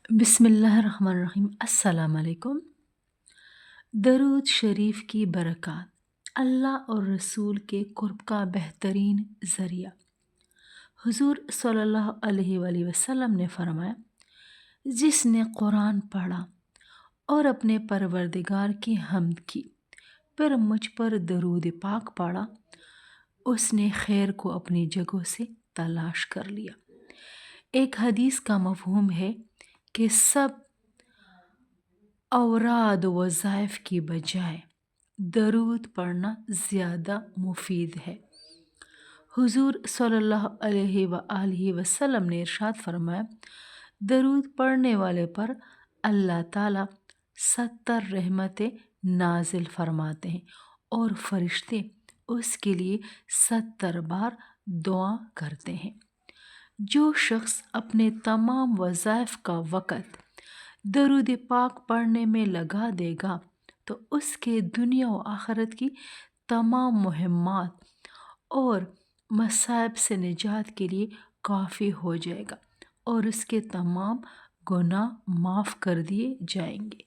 बिस्मिल्लाहिर्रहमानिर्रहीम। अस्सलाम वालेकुम। दरूद शरीफ की बरक़ात अल्लाह और रसूल के क़ुर्ब का बेहतरीन ज़रिया। हुज़ूर सल्लल्लाहु अलैहि वसल्लम ने फरमाया, जिसने कुरान पढ़ा और अपने परवरदिगार की हम्द की, फिर मुझ पर दरूद पाक पढ़ा, उसने खैर को अपनी जगहों से तलाश कर लिया। एक हदीस का मफ़हूम है कि सब औराद वज़ाइफ की बजाय दरूद पढ़ना ज़्यादा मुफीद है। हुज़ूर सल्लल्लाहु अलैहि वसल्लम ने इरशाद फरमाया, दरूद पढ़ने वाले पर अल्लाह ताला 70 रहमतें नाजिल फरमाते हैं और फरिश्ते उसके लिए 70 बार दुआ करते हैं। जो शख्स अपने तमाम वज़ाइफ का वक़्त दरूद पाक पढ़ने में लगा देगा तो उसके दुनिया व आखिरत की तमाम मुहिम्मात और मसाइब से निजात के लिए काफ़ी हो जाएगा और उसके तमाम गुनाह माफ़ कर दिए जाएंगे।